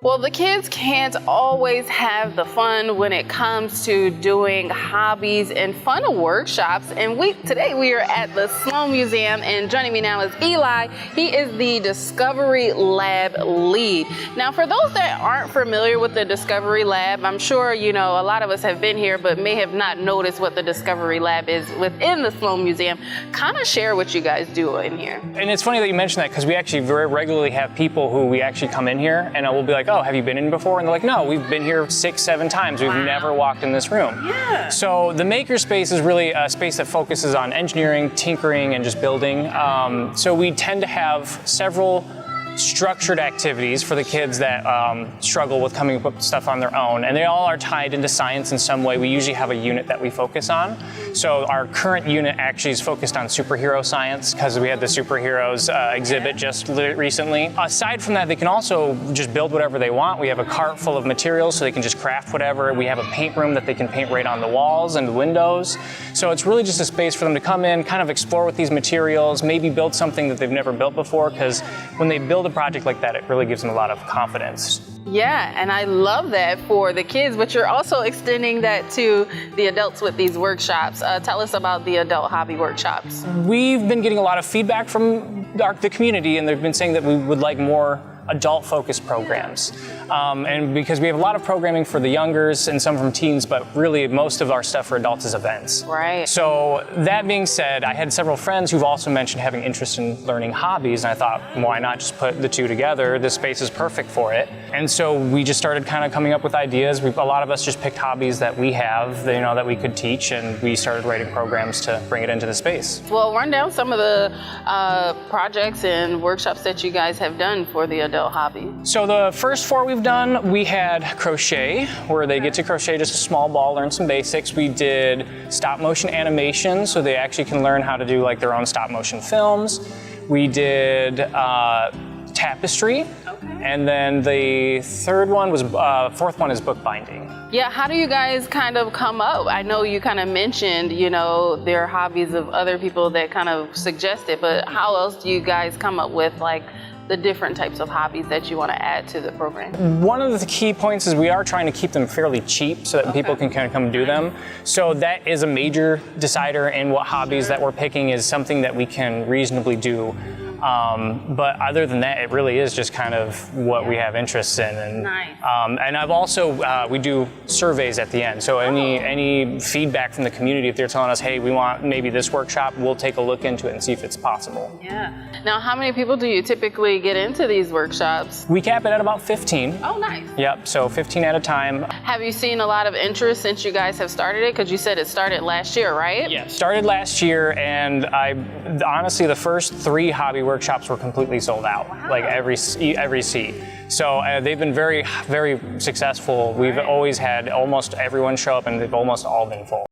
Well, the kids can't always have the fun when it comes to doing hobbies and fun workshops. And today we are at the Sloan Museum, and joining me now is Eli. He is the Discovery Lab lead. Now, for those that aren't familiar with the Discovery Lab, I'm sure, a lot of us have been here, but may have not noticed what the Discovery Lab is within the Sloan Museum. Kind of share what you guys do in here. And it's funny that you mentioned that, because we actually very regularly have people who we actually come in here and we'll be like, oh, have you been in before? And they're like, no, we've been here 6-7 times. We've never walked in this room. Yeah. So the makerspace is really a space that focuses on engineering, tinkering, and just building. So we tend to have several structured activities for the kids that struggle with coming up with stuff on their own, and they all are tied into science in some way. We usually have a unit that we focus on. So our current unit actually is focused on superhero science, because we had the superheroes exhibit just recently. Aside from that, they can also just build whatever they want. We have a cart full of materials, so they can just craft whatever. We have a paint room that they can paint right on the walls and the windows. So it's really just a space for them to come in, kind of explore with these materials, maybe build something that they've never built before, because when they build a project like that, it really gives them a lot of confidence. Yeah, and I love that for the kids, but you're also extending that to the adults with these workshops. Tell us about the adult hobby workshops. We've been getting a lot of feedback from the community, and they've been saying that we would like more adult-focused programs. And because we have a lot of programming for the youngers and some from teens, but really most of our stuff for adults is events. Right. So that being said, I had several friends who've also mentioned having interest in learning hobbies, and I thought, why not just put the two together? This space is perfect for it. And so we just started kind of coming up with ideas. A lot of us just picked hobbies that we have, that we could teach, and we started writing programs to bring it into the space. Well, run down some of the projects and workshops that you guys have done for the adult hobby. So the first 4 we've done, we had crochet, where they get to crochet just a small ball, learn some basics. We did stop motion animation, so they actually can learn how to do like their own stop motion films. We did tapestry, and then the fourth one is bookbinding. Yeah, how do you guys kind of come up? I know you kind of mentioned, there are hobbies of other people that kind of suggest it, but how else do you guys come up with the different types of hobbies that you want to add to the program? One of the key points is we are trying to keep them fairly cheap so that people can kind of come do them. So that is a major decider in what hobbies that we're picking is something that we can reasonably do. But other than that, it really is just kind of what we have interest in. And, nice. And I've also, we do surveys at the end. So any feedback from the community, if they're telling us, hey, we want maybe this workshop, we'll take a look into it and see if it's possible. Yeah. Now, how many people do you typically get into these workshops? We cap it at about 15. Oh, nice. Yep, so 15 at a time. Have you seen a lot of interest since you guys have started it? Because you said it started last year, right? Yeah, started last year, and honestly, the first 3 hobby workshops were completely sold out, like every seat. So they've been very, very successful. We've always had almost everyone show up, and they've almost all been full.